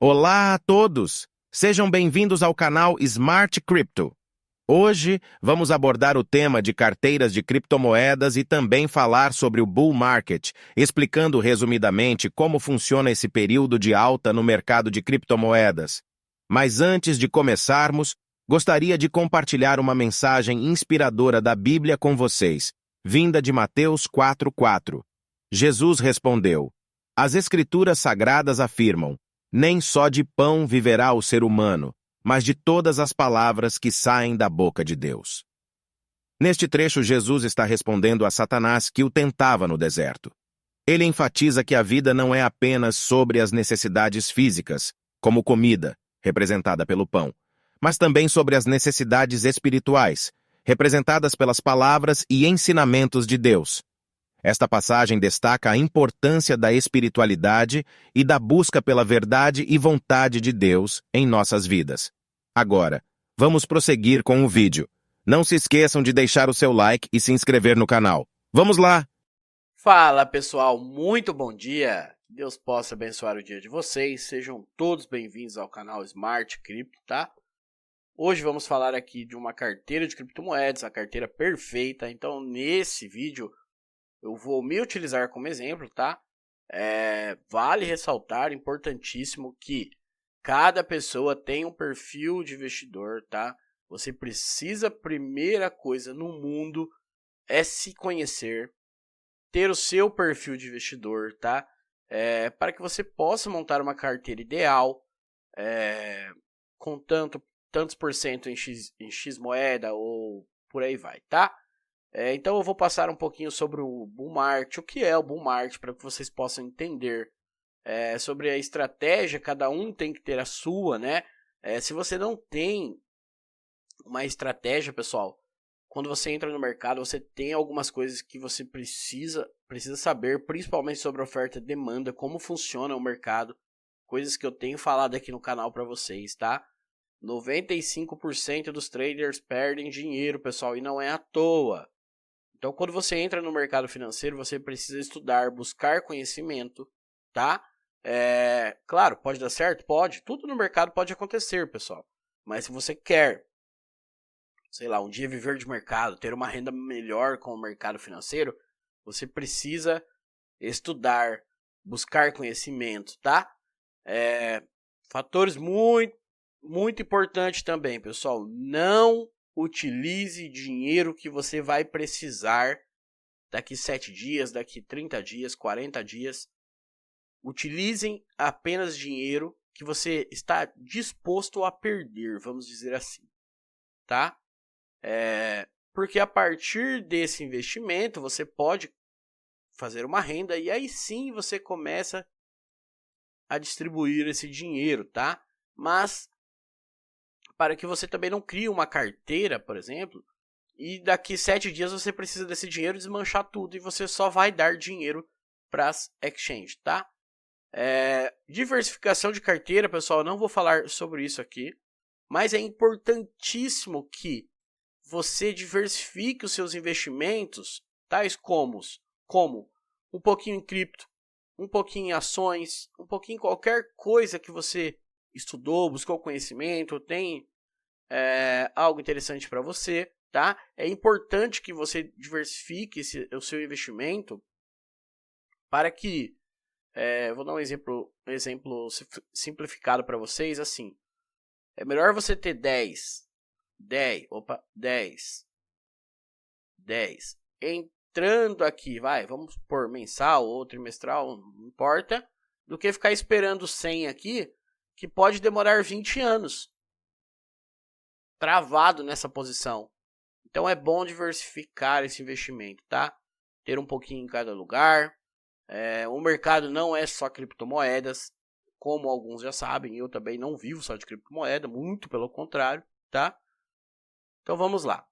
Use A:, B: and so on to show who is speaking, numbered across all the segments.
A: Olá a todos! Sejam bem-vindos ao canal Smart Crypto. Hoje vamos abordar o tema de carteiras de criptomoedas e também falar sobre o bull market, explicando resumidamente como funciona esse período de alta no mercado de criptomoedas. Mas antes de começarmos, gostaria de compartilhar uma mensagem inspiradora da Bíblia com vocês, vinda de Mateus 4:4. Jesus respondeu: As Escrituras Sagradas afirmam: nem só de pão viverá o ser humano, mas de todas as palavras que saem da boca de Deus. Neste trecho, Jesus está respondendo a Satanás que o tentava no deserto. Ele enfatiza que a vida não é apenas sobre as necessidades físicas, como comida, representada pelo pão, mas também sobre as necessidades espirituais, representadas pelas palavras e ensinamentos de Deus. Esta passagem destaca a importância da espiritualidade e da busca pela verdade e vontade de Deus em nossas vidas. Agora, vamos prosseguir com o vídeo. Não se esqueçam de deixar o seu like e se inscrever no canal. Vamos lá!
B: Fala pessoal, muito bom dia! Deus possa abençoar o dia de vocês. Sejam todos bem-vindos ao canal Smart Crypto, tá? Hoje vamos falar aqui de uma carteira de criptomoedas, a carteira perfeita. Então, nesse vídeo, eu vou me utilizar como exemplo, tá? Vale ressaltar, importantíssimo, que cada pessoa tem um perfil de investidor, tá? Você precisa, primeira coisa no mundo, é se conhecer, ter o seu perfil de investidor, tá? Para que você possa montar uma carteira ideal, com tantos por cento em X moeda ou por aí vai, tá? Então eu vou passar um pouquinho sobre o bull market, o que é o bull market, para que vocês possam entender sobre a estratégia. Cada um tem que ter a sua, né? Se você não tem uma estratégia, pessoal, quando você entra no mercado, você tem algumas coisas que você precisa saber, principalmente sobre oferta e demanda, como funciona o mercado, coisas que eu tenho falado aqui no canal para vocês, tá? 95% dos traders perdem dinheiro, pessoal, e não é à toa. Então, quando você entra no mercado financeiro, você precisa estudar, buscar conhecimento, tá? Claro, pode dar certo? Pode. Tudo no mercado pode acontecer, pessoal. Mas se você quer, sei lá, um dia viver de mercado, ter uma renda melhor com o mercado financeiro, você precisa estudar, buscar conhecimento, tá? Fatores muito importantes também, pessoal. Não utilize dinheiro que você vai precisar daqui 7 dias, daqui 30 dias, 40 dias. Utilizem apenas dinheiro que você está disposto a perder, vamos dizer assim, tá? Porque a partir desse investimento você pode fazer uma renda e aí sim você começa a distribuir esse dinheiro, tá? Mas para que você também não crie uma carteira, por exemplo, e daqui 7 dias você precisa desse dinheiro desmanchar tudo e você só vai dar dinheiro para as exchanges, tá? Diversificação de carteira, pessoal, eu não vou falar sobre isso aqui, mas é importantíssimo que você diversifique os seus investimentos, tais como um pouquinho em cripto, um pouquinho em ações, um pouquinho em qualquer coisa que você estudou, buscou conhecimento, tem algo interessante para você, tá? É importante que você diversifique o seu investimento para que, vou dar um exemplo simplificado para vocês, assim, é melhor você ter 10 entrando aqui, vamos por mensal ou trimestral, não importa, do que ficar esperando 100 aqui, que pode demorar 20 anos travado nessa posição. Então é bom diversificar esse investimento, tá? Ter um pouquinho em cada lugar. O mercado não é só criptomoedas, como alguns já sabem, eu também não vivo só de criptomoeda, muito pelo contrário, tá? Então vamos lá.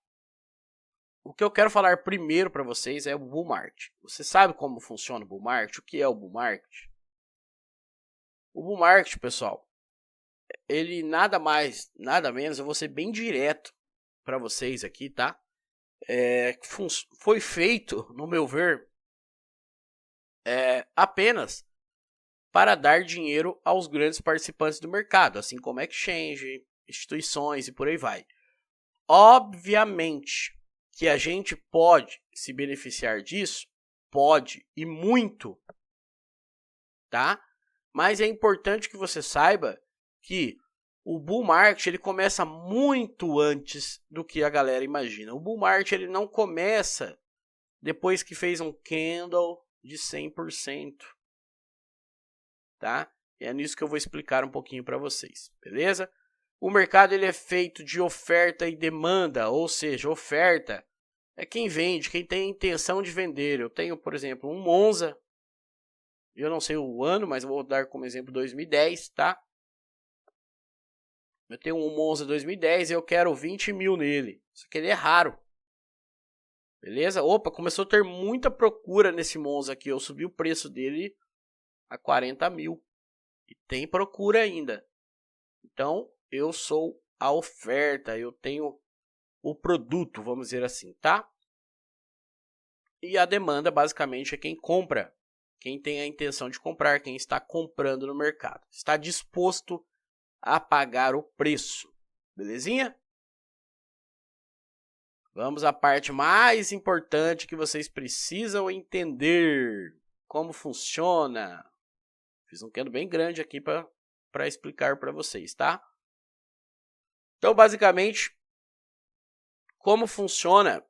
B: O que eu quero falar primeiro para vocês é o bull market. Você sabe como funciona o bull market? O que é o bull market? O bull market, pessoal, ele nada mais, nada menos, eu vou ser bem direto para vocês aqui, tá? Foi feito, no meu ver, apenas para dar dinheiro aos grandes participantes do mercado, assim como exchange, instituições e por aí vai. Obviamente que a gente pode se beneficiar disso, pode e muito, tá? Mas é importante que você saiba que o bull market ele começa muito antes do que a galera imagina. O bull market ele não começa depois que fez um candle de 100%, tá? E é nisso que eu vou explicar um pouquinho para vocês, beleza? O mercado ele é feito de oferta e demanda, ou seja, oferta é quem vende, quem tem a intenção de vender. Eu tenho, por exemplo, um Monza, eu não sei o ano, mas eu vou dar como exemplo 2010, tá? Eu tenho um Monza 2010 e eu quero 20 mil nele, só que ele é raro. Beleza? Opa, começou a ter muita procura nesse Monza aqui, eu subi o preço dele a 40 mil. E tem procura ainda. Então, eu sou a oferta, eu tenho o produto, vamos dizer assim, tá? E a demanda, basicamente, é quem compra. Quem tem a intenção de comprar, quem está comprando no mercado. Está disposto a pagar o preço. Belezinha? Vamos à parte mais importante que vocês precisam entender. Como funciona. Fiz um candle bem grande aqui para explicar para vocês, tá? Então, basicamente, como funciona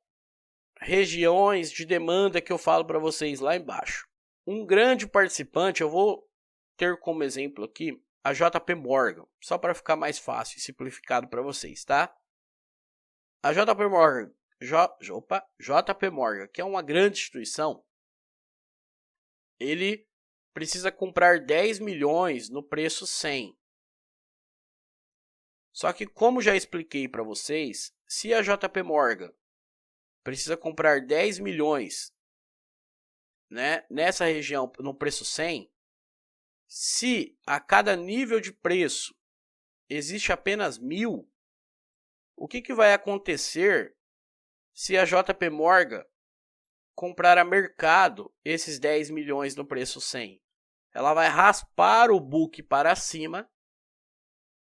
B: regiões de demanda que eu falo para vocês lá embaixo. Um grande participante, eu vou ter como exemplo aqui a JP Morgan, só para ficar mais fácil e simplificado para vocês, tá? A JP Morgan, JP Morgan, que é uma grande instituição, ele precisa comprar 10 milhões no preço 100. Só que, como já expliquei para vocês, se a JP Morgan precisa comprar 10 milhões, né, nessa região no preço 100, se a cada nível de preço existe apenas 1.000, o que vai acontecer se a JP Morgan comprar a mercado esses 10 milhões no preço 100? Ela vai raspar o book para cima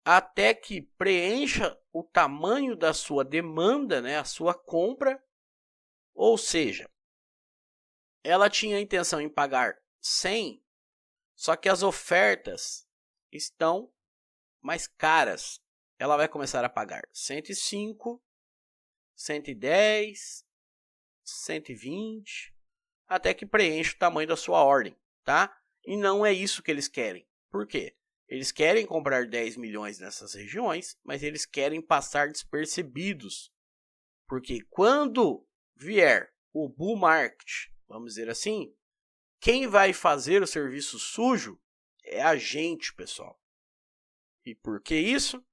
B: até que preencha o tamanho da sua demanda, né, a sua compra. Ou seja, ela tinha a intenção em pagar 100, só que as ofertas estão mais caras. Ela vai começar a pagar 105, 110, 120, até que preencha o tamanho da sua ordem, tá? E não é isso que eles querem. Por quê? Eles querem comprar 10 milhões nessas regiões, mas eles querem passar despercebidos. Porque quando vier o bull market, vamos dizer assim, quem vai fazer o serviço sujo é a gente, pessoal. E por que isso?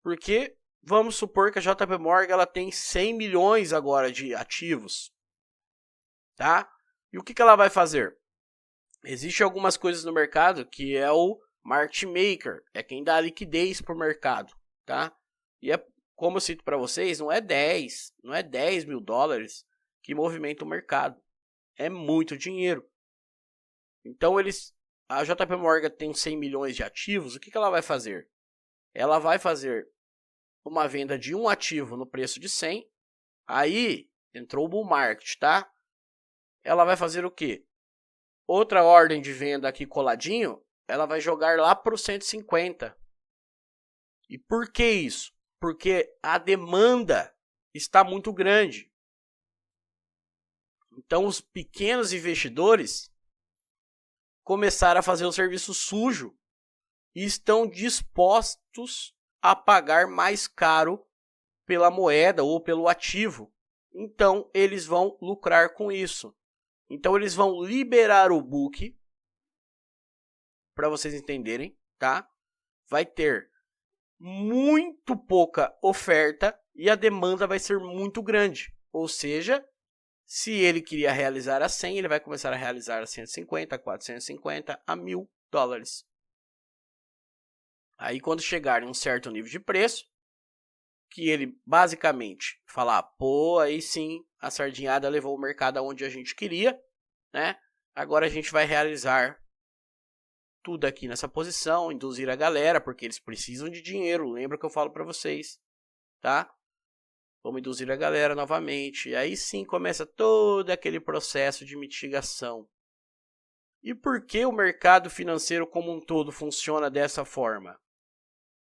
B: Porque vamos supor que a JP Morgan ela tem 100 milhões agora de ativos, tá? E o que ela vai fazer? Existem algumas coisas no mercado que é o market maker, é quem dá liquidez para o mercado, tá? E é como eu cito para vocês, não é 10 mil dólares que movimenta o mercado, é muito dinheiro. Então a JP Morgan tem 100 milhões de ativos, o que ela vai fazer? Ela vai fazer uma venda de um ativo no preço de 100, aí entrou o bull market, tá? Ela vai fazer o quê? Outra ordem de venda aqui coladinho, ela vai jogar lá para o 150. E por que isso? Porque a demanda está muito grande. Então os pequenos investidores começaram a fazer o serviço sujo e estão dispostos a pagar mais caro pela moeda ou pelo ativo. Então eles vão lucrar com isso. Então eles vão liberar o book, para vocês entenderem, tá? Vai ter muito pouca oferta e a demanda vai ser muito grande. Ou seja, se ele queria realizar a 100, ele vai começar a realizar a 150, a 450, a 1.000 dólares. Aí quando chegar em um certo nível de preço, que ele basicamente falar, pô, aí sim, a sardinhada levou o mercado aonde a gente queria, né? Agora a gente vai realizar tudo aqui nessa posição, induzir a galera, porque eles precisam de dinheiro, lembra que eu falo para vocês, tá? Vamos induzir a galera novamente, e aí sim começa todo aquele processo de mitigação. E por que o mercado financeiro como um todo funciona dessa forma?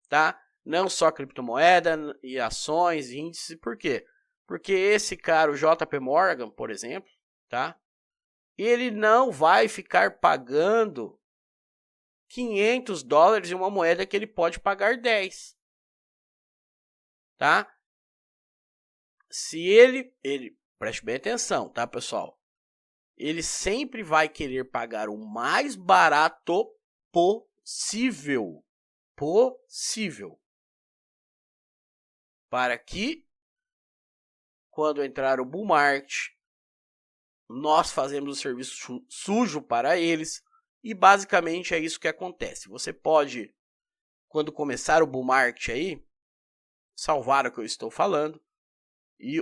B: Tá? Não só criptomoeda e ações, índices, por quê? Porque esse cara, o JP Morgan, por exemplo, tá? Ele não vai ficar pagando $500 em uma moeda que ele pode pagar 10. Tá? Se ele preste bem atenção, tá, pessoal? Ele sempre vai querer pagar o mais barato possível. Para que, quando entrar o bull market, nós fazemos o serviço sujo para eles. E basicamente é isso que acontece. Você pode, quando começar o bull market aí, salvar o que eu estou falando.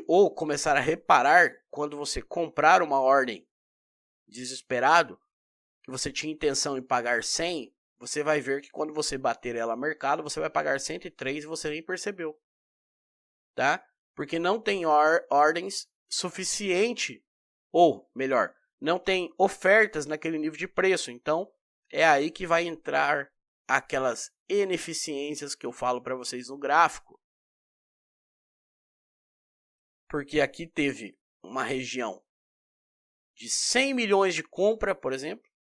B: Ou começar a reparar quando você comprar uma ordem desesperado, que você tinha intenção em pagar 100, você vai ver que quando você bater ela no mercado, você vai pagar 103 e você nem percebeu. Tá? Porque não tem ordens suficiente, ou melhor, não tem ofertas naquele nível de preço. Então, é aí que vai entrar aquelas ineficiências que eu falo para vocês no gráfico. Porque aqui teve uma região de 100 milhões de compra, por exemplo,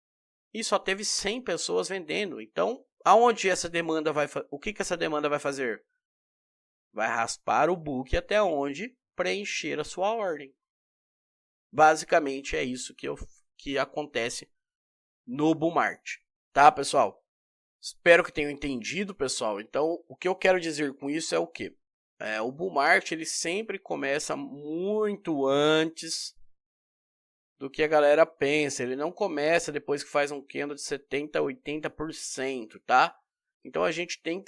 B: e só teve 100 pessoas vendendo. Então, aonde essa demanda o que essa demanda vai fazer? Vai raspar o book até onde preencher a sua ordem. Basicamente é isso que acontece no bull market, tá, pessoal? Espero que tenham entendido, pessoal. Então, o que eu quero dizer com isso é o quê? O bull market ele sempre começa muito antes do que a galera pensa. Ele não começa depois que faz um candle de 70% a 80%, tá? Então a gente tem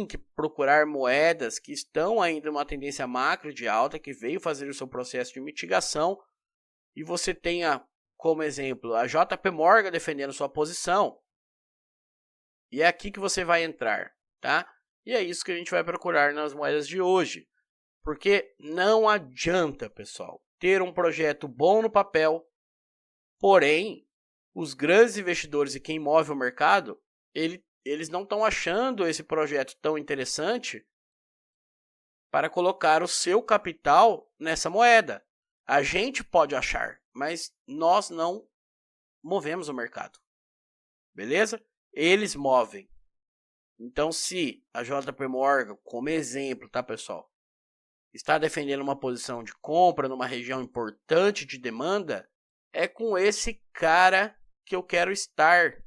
B: que procurar moedas que estão ainda numa tendência macro de alta, que veio fazer o seu processo de mitigação, e você tenha como exemplo a JP Morgan defendendo sua posição. E é aqui que você vai entrar, tá? E é isso que a gente vai procurar nas moedas de hoje. Porque não adianta, pessoal, ter um projeto bom no papel, porém, os grandes investidores e quem move o mercado, eles não estão achando esse projeto tão interessante para colocar o seu capital nessa moeda. A gente pode achar, mas nós não movemos o mercado. Beleza? Eles movem. Então, se a JP Morgan, como exemplo, tá, pessoal, está defendendo uma posição de compra numa região importante de demanda, é com esse cara que eu quero estar.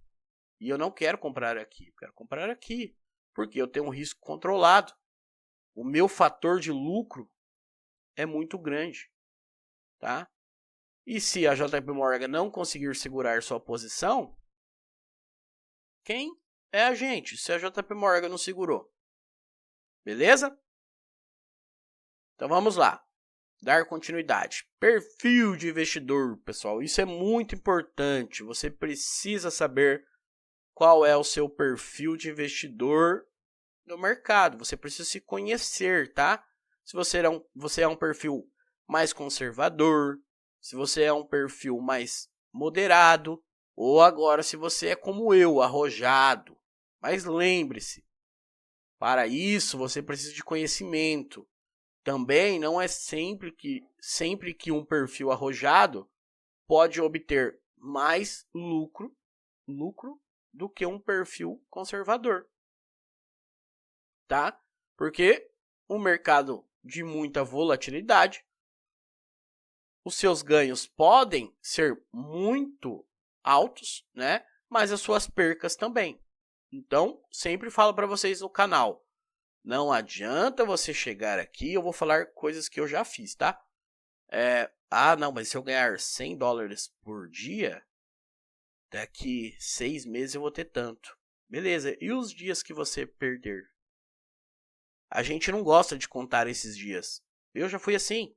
B: E eu não quero comprar aqui, eu quero comprar aqui, porque eu tenho um risco controlado. O meu fator de lucro é muito grande, tá? E se a JP Morgan não conseguir segurar sua posição, quem é a gente? Se a JP Morgan não segurou. Beleza? Então vamos lá. Dar continuidade. Perfil de investidor, pessoal. Isso é muito importante. Você precisa saber qual é o seu perfil de investidor no mercado. Você precisa se conhecer, tá? Se você é um perfil mais conservador, se você é um perfil mais moderado, ou agora se você é como eu, arrojado. Mas lembre-se, para isso você precisa de conhecimento. Também não é sempre que um perfil arrojado pode obter mais lucro do que um perfil conservador, tá? Porque o mercado de muita volatilidade, os seus ganhos podem ser muito altos, né? Mas as suas percas também. Então, sempre falo para vocês no canal, não adianta você chegar aqui, eu vou falar coisas que eu já fiz, tá? Não, mas se eu ganhar $100 por dia, daqui 6 meses eu vou ter tanto. Beleza, e os dias que você perder? A gente não gosta de contar esses dias. Eu já fui assim,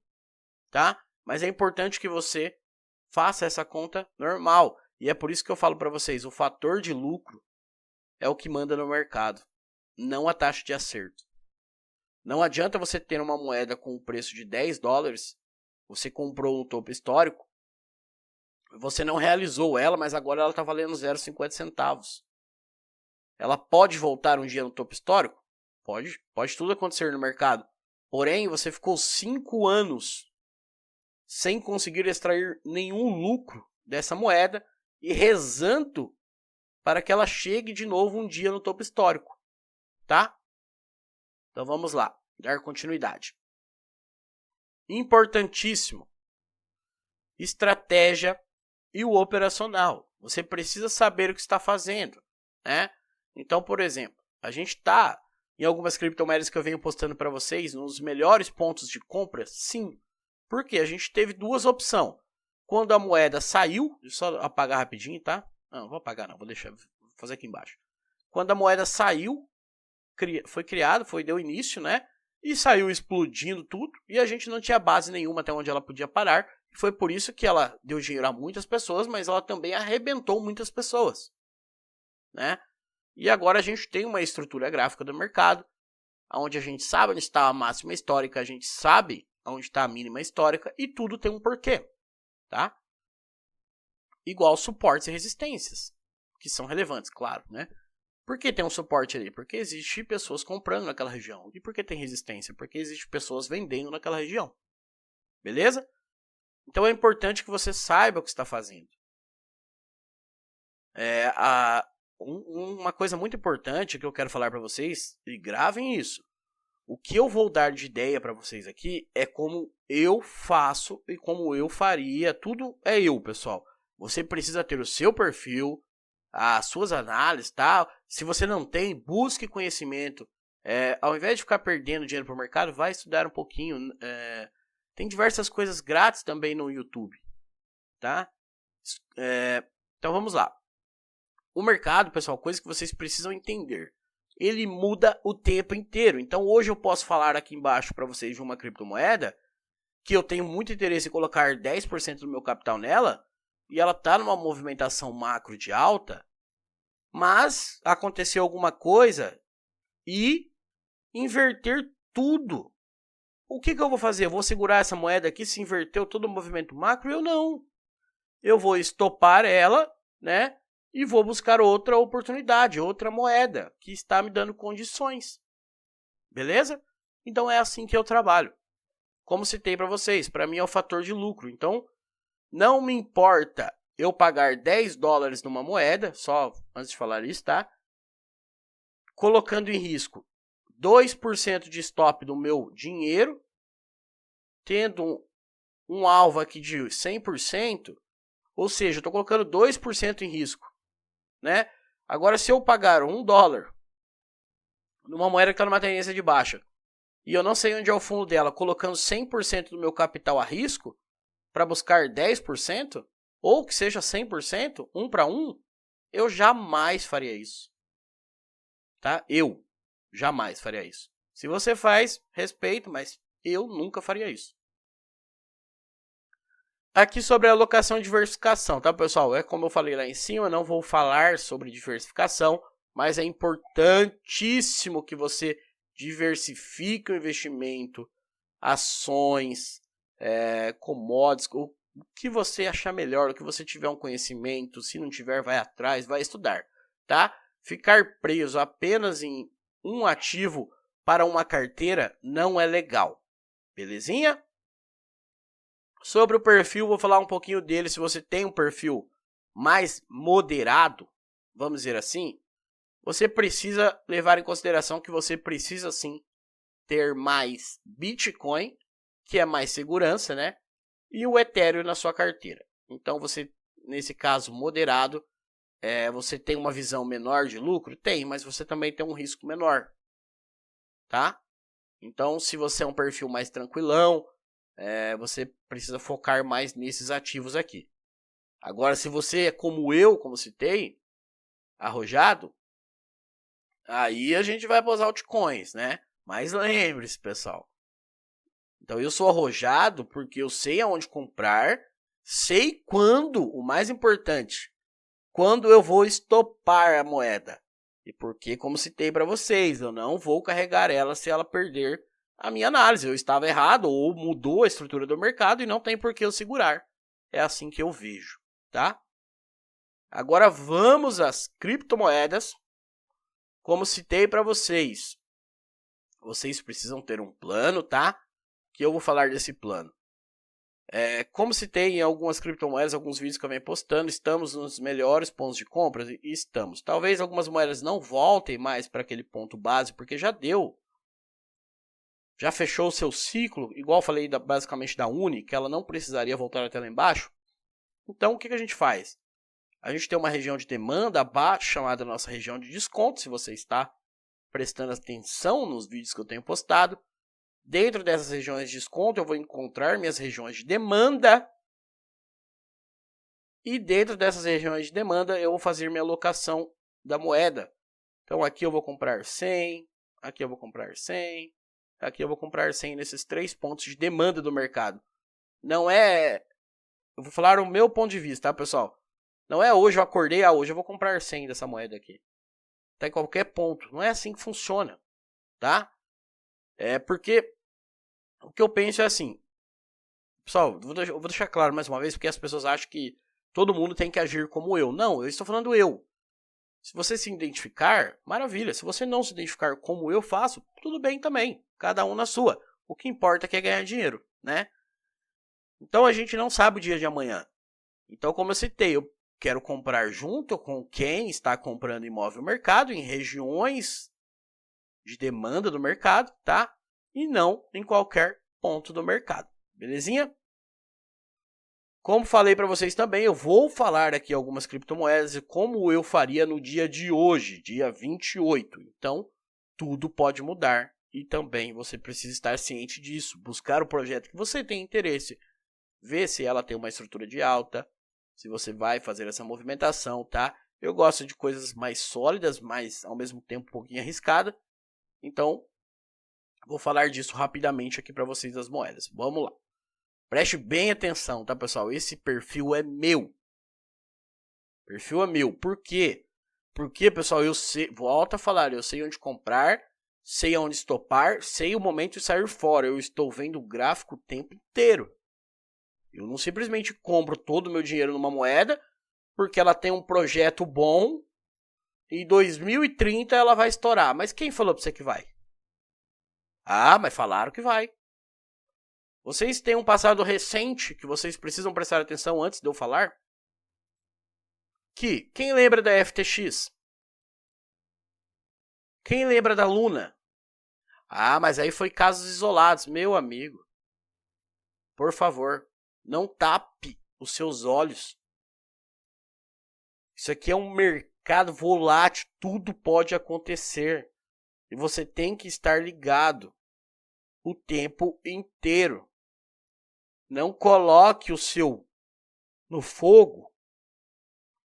B: tá? Mas é importante que você faça essa conta normal. E é por isso que eu falo para vocês, o fator de lucro é o que manda no mercado, não a taxa de acerto. Não adianta você ter uma moeda com o preço de $10, você comprou no topo histórico, você não realizou ela, mas agora ela está valendo 0,50 centavos. Ela pode voltar um dia no topo histórico? Pode tudo acontecer no mercado. Porém, você ficou 5 anos sem conseguir extrair nenhum lucro dessa moeda e rezando para que ela chegue de novo um dia no topo histórico, tá? Então vamos lá, dar continuidade. Importantíssimo, estratégia e o operacional. Você precisa saber o que está fazendo, né? Então, por exemplo, a gente está em algumas criptomoedas que eu venho postando para vocês nos melhores pontos de compra, sim. Porque a gente teve duas opções. Quando a moeda saiu, deixa eu só apagar rapidinho, tá? Não vou apagar não, vou fazer aqui embaixo. Quando a moeda saiu, deu início, né? E saiu explodindo tudo, e a gente não tinha base nenhuma até onde ela podia parar. E foi por isso que ela deu dinheiro a muitas pessoas, mas ela também arrebentou muitas pessoas, né? E agora a gente tem uma estrutura gráfica do mercado, onde a gente sabe onde está a máxima histórica, a gente sabe onde está a mínima histórica, e tudo tem um porquê, tá? Igual suportes e resistências, que são relevantes, claro, né? Por que tem um suporte ali? Porque existe pessoas comprando naquela região. E por que tem resistência? Porque existe pessoas vendendo naquela região. Beleza? Então é importante que você saiba o que está fazendo. Uma coisa muito importante que eu quero falar para vocês, e gravem isso. O que eu vou dar de ideia para vocês aqui é como eu faço e como eu faria. Tudo é eu, pessoal. Você precisa ter o seu perfil, as suas análises, tá? Se você não tem, busque conhecimento. Ao invés de ficar perdendo dinheiro para o mercado, vai estudar um pouquinho. Tem diversas coisas grátis também no YouTube, tá? Então vamos lá. O mercado, pessoal, coisa que vocês precisam entender. Ele muda o tempo inteiro. Então hoje eu posso falar aqui embaixo para vocês de uma criptomoeda que eu tenho muito interesse em colocar 10% do meu capital nela, e ela está numa movimentação macro de alta, mas aconteceu alguma coisa e inverter tudo. O que eu vou fazer? Eu vou segurar essa moeda aqui, se inverteu todo o movimento macro? Eu não. Eu vou estopar ela, né? E vou buscar outra oportunidade, outra moeda que está me dando condições. Beleza? Então é assim que eu trabalho. Como citei para vocês, para mim é o fator de lucro. Então, não me importa eu pagar $10 numa moeda, só antes de falar isso, tá? Colocando em risco 2% de stop do meu dinheiro, tendo um alvo aqui de 100%, ou seja, eu estou colocando 2% em risco, né? Agora, se eu pagar $1 numa moeda que está numa tendência de baixa, e eu não sei onde é o fundo dela, colocando 100% do meu capital a risco, para buscar 10%, ou que seja 100%, 1 para 1, eu jamais faria isso. Tá? Eu jamais faria isso. Se você faz, respeito, mas eu nunca faria isso. Aqui sobre a alocação e diversificação, tá, pessoal? É como eu falei lá em cima, eu não vou falar sobre diversificação, mas é importantíssimo que você diversifique o investimento, ações, commodities, o que você achar melhor, o que você tiver um conhecimento, se não tiver, vai atrás, vai estudar, tá? Ficar preso apenas em um ativo para uma carteira não é legal, belezinha? Sobre o perfil, vou falar um pouquinho dele. Se você tem um perfil mais moderado, vamos dizer assim, você precisa levar em consideração que você precisa sim ter mais Bitcoin, que é mais segurança, né? E o Ethereum na sua carteira. Então você, nesse caso moderado, você tem uma visão menor de lucro? Tem, mas você também tem um risco menor, tá? Então, se você é um perfil mais tranquilão, você precisa focar mais nesses ativos aqui. Agora, se você é como eu, como citei, arrojado, aí a gente vai para os altcoins, né? Mas lembre-se, pessoal. Então, eu sou arrojado porque eu sei aonde comprar, sei quando, o mais importante, quando eu vou estopar a moeda. E porque, como citei para vocês, eu não vou carregar ela se ela perder a minha análise. Eu estava errado ou mudou a estrutura do mercado e não tem por que eu segurar. É assim que eu vejo, tá? Agora vamos às criptomoedas. Como citei para vocês, vocês precisam ter um plano, tá? Que eu vou falar desse plano. Como citei em algumas criptomoedas, alguns vídeos que eu venho postando, estamos nos melhores pontos de compra e estamos. Talvez algumas moedas não voltem mais para aquele ponto base, porque já deu. Já fechou o seu ciclo, igual eu falei basicamente da Uni, que ela não precisaria voltar até lá embaixo. Então o que a gente faz? A gente tem uma região de demanda abaixo, chamada nossa região de desconto, se você está prestando atenção nos vídeos que eu tenho postado. Dentro dessas regiões de desconto, eu vou encontrar minhas regiões de demanda. E dentro dessas regiões de demanda, eu vou fazer minha alocação da moeda. Então, aqui eu vou comprar 100, aqui eu vou comprar 100, aqui eu vou comprar 100 nesses 3 pontos de demanda do mercado. Não é... Eu vou falar o meu ponto de vista, tá, pessoal? Não é hoje eu acordei, hoje eu vou comprar 100 dessa moeda aqui. Tá em qualquer ponto. Não é assim que funciona, tá? É porque o que eu penso é assim. Pessoal, eu vou deixar claro mais uma vez, porque as pessoas acham que todo mundo tem que agir como eu. Não, eu estou falando eu. Se você se identificar, maravilha. Se você não se identificar como eu faço, tudo bem também. Cada um na sua. O que importa é que é ganhar dinheiro, né? Então a gente não sabe o dia de amanhã. Então, como eu citei, eu quero comprar junto com quem está comprando imóvel no mercado, em regiões de demanda do mercado, tá? E não em qualquer ponto do mercado. Belezinha? Como falei para vocês também, eu vou falar aqui algumas criptomoedas e como eu faria no dia de hoje, dia 28. Então, tudo pode mudar e também você precisa estar ciente disso. Buscar o projeto que você tem interesse, ver se ela tem uma estrutura de alta, se você vai fazer essa movimentação, tá? Eu gosto de coisas mais sólidas, mas ao mesmo tempo um pouquinho arriscada. Então, vou falar disso rapidamente aqui para vocês das moedas. Vamos lá. Preste bem atenção, tá, pessoal? Esse perfil é meu. Perfil é meu. Por quê? Porque, pessoal, eu sei, volto a falar, eu sei onde comprar, sei onde estopar, sei o momento de sair fora. Eu estou vendo o gráfico o tempo inteiro. Eu não simplesmente compro todo o meu dinheiro numa moeda porque ela tem um projeto bom e em 2030 ela vai estourar. Mas quem falou pra você que vai? Ah, mas falaram que vai. Vocês têm um passado recente que vocês precisam prestar atenção antes de eu falar? Quem lembra da FTX? Quem lembra da Luna? Ah, mas aí foi casos isolados, meu amigo. Por favor, não tape os seus olhos. Isso aqui é um mercado volátil, tudo pode acontecer. E você tem que estar ligado o tempo inteiro. Não coloque o seu no fogo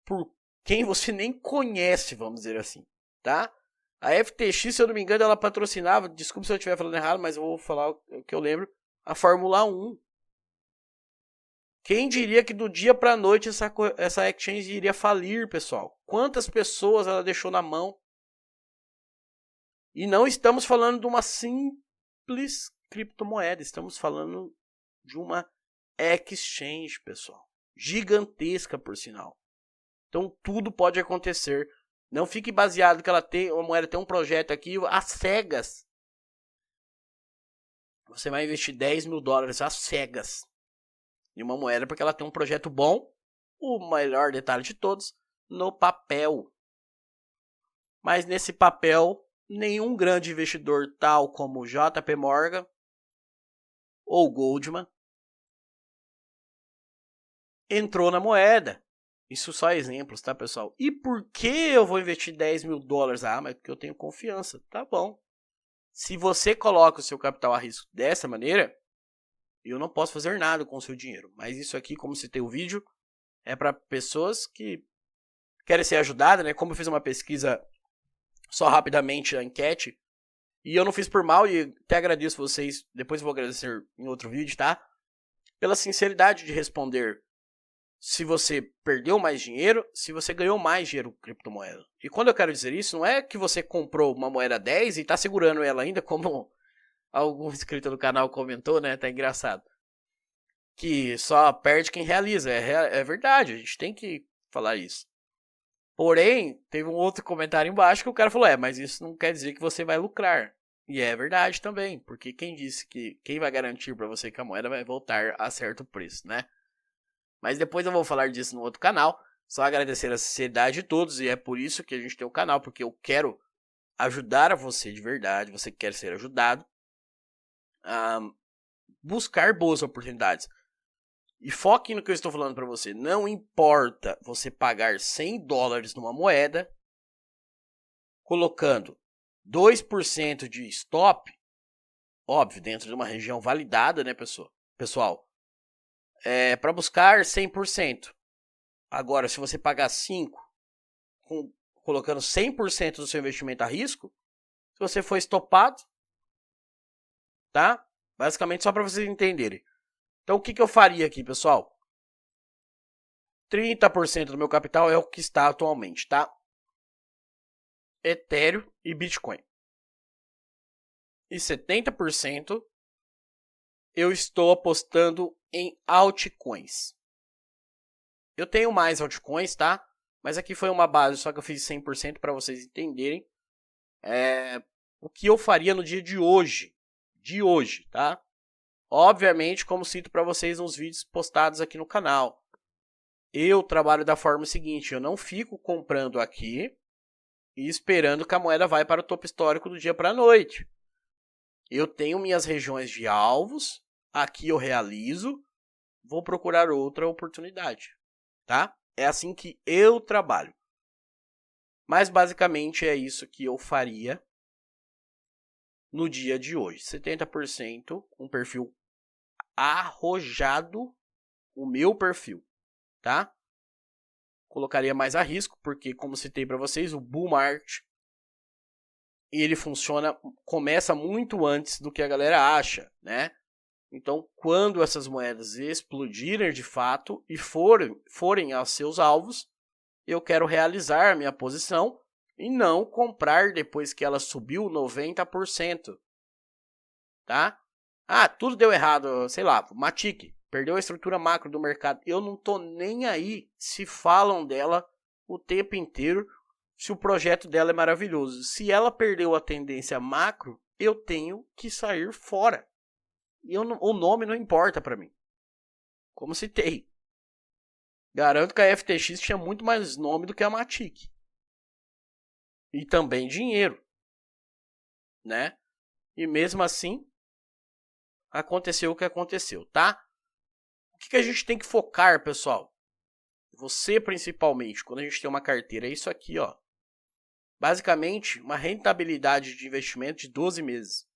B: por quem você nem conhece, vamos dizer assim, tá? A FTX, se eu não me engano, ela patrocinava, desculpe se eu estiver falando errado, mas eu vou falar o que eu lembro, a Fórmula 1. Quem diria que do dia para a noite essa exchange iria falir, pessoal? Quantas pessoas ela deixou na mão? E não estamos falando de uma simples criptomoeda, estamos falando de uma exchange, pessoal. Gigantesca, por sinal. Então, tudo pode acontecer. Não fique baseado que a moeda tem um projeto aqui, às cegas. Você vai investir 10 mil dólares às cegas em uma moeda porque ela tem um projeto bom, o melhor detalhe de todos, no papel. Mas nesse papel, nenhum grande investidor tal como JP Morgan ou Goldman entrou na moeda. Isso só exemplos, tá, pessoal? E por que eu vou investir 10 mil dólares? Ah, mas porque eu tenho confiança. Tá bom. Se você coloca o seu capital a risco dessa maneira, eu não posso fazer nada com o seu dinheiro. Mas isso aqui, como citei o vídeo, é para pessoas que querem ser ajudadas, né? Como eu fiz uma pesquisa só rapidamente, a enquete, e eu não fiz por mal, e até agradeço vocês, depois eu vou agradecer em outro vídeo, tá? Pela sinceridade de responder se você perdeu mais dinheiro, se você ganhou mais dinheiro com criptomoeda. E quando eu quero dizer isso, não é que você comprou uma moeda 10 e está segurando ela ainda, como algum inscrito do canal comentou, né? Tá engraçado. Que só perde quem realiza. É verdade, a gente tem que falar isso. Porém, teve um outro comentário embaixo que o cara falou, mas isso não quer dizer que você vai lucrar. E é verdade também, porque quem disse que quem vai garantir para você que a moeda vai voltar a certo preço, né? Mas depois eu vou falar disso no outro canal. Só agradecer a sinceridade de todos, e é por isso que a gente tem o canal, porque eu quero ajudar a você de verdade, você quer ser ajudado a buscar boas oportunidades. E foque no que eu estou falando para você. Não importa você pagar $100 numa moeda, colocando 2% de stop, óbvio, dentro de uma região validada, né, pessoal? Para buscar 100%. Agora, se você pagar 5%, colocando 100% do seu investimento a risco, se você for estopado, tá? Basicamente só para vocês entenderem. Então, o que eu faria aqui, pessoal? 30% do meu capital é o que está atualmente, tá? Ethereum e Bitcoin. E 70% eu estou apostando em altcoins. Eu tenho mais altcoins, tá? Mas aqui foi uma base, só que eu fiz 100% para vocês entenderem o que eu faria no dia de hoje. De hoje, tá? Obviamente, como cito para vocês nos vídeos postados aqui no canal. Eu trabalho da forma seguinte, eu não fico comprando aqui e esperando que a moeda vai para o topo histórico do dia para a noite. Eu tenho minhas regiões de alvos, aqui eu realizo, vou procurar outra oportunidade, tá? É assim que eu trabalho. Mas basicamente é isso que eu faria no dia de hoje. 70%, um perfil arrojado, o meu perfil, tá? Colocaria mais a risco, porque como citei para vocês, o bull market ele começa muito antes do que a galera acha, né? Então, quando essas moedas explodirem de fato e forem aos seus alvos, eu quero realizar a minha posição e não comprar depois que ela subiu 90%, tá? Tudo deu errado, sei lá, Matic perdeu a estrutura macro do mercado. Eu não tô nem aí se falam dela o tempo inteiro, se o projeto dela é maravilhoso. Se ela perdeu a tendência macro, eu tenho que sair fora. E o nome não importa para mim. Como citei. Garanto que a FTX tinha muito mais nome do que a Matic. E também dinheiro, né? E mesmo assim, aconteceu o que aconteceu, tá? O que a gente tem que focar, pessoal? Você principalmente, quando a gente tem uma carteira, é isso aqui, ó. Basicamente, uma rentabilidade de investimento de 12 meses.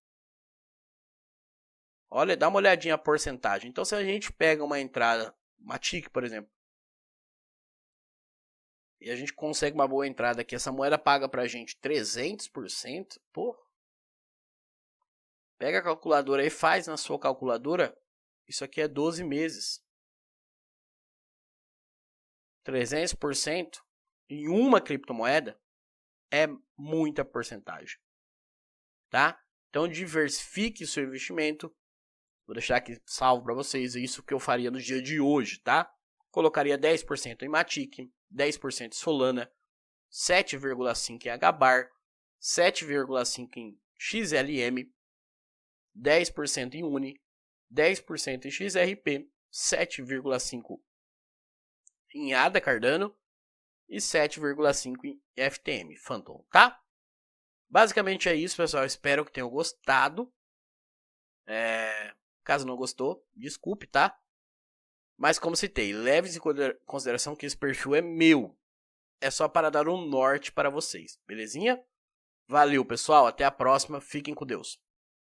B: Olha, dá uma olhadinha a porcentagem. Então, se a gente pega uma entrada, uma TIC, por exemplo, e a gente consegue uma boa entrada aqui, essa moeda paga pra gente 300%, pô. Pega a calculadora e faz na sua calculadora, isso aqui é 12 meses. 300% em uma criptomoeda é muita porcentagem, tá? Então diversifique seu investimento. Vou deixar aqui salvo para vocês isso que eu faria no dia de hoje, tá? Colocaria 10% em Matic, 10% em Solana, 7,5% em HBAR, 7,5% em XLM, 10% em Uni, 10% em XRP, 7,5% em ADA Cardano e 7,5% em FTM Phantom, tá? Basicamente é isso, pessoal. Espero que tenham gostado. Caso não gostou, desculpe, tá? Mas como citei, leve em consideração que esse perfil é meu. É só para dar um norte para vocês, belezinha? Valeu, pessoal. Até a próxima. Fiquem com Deus.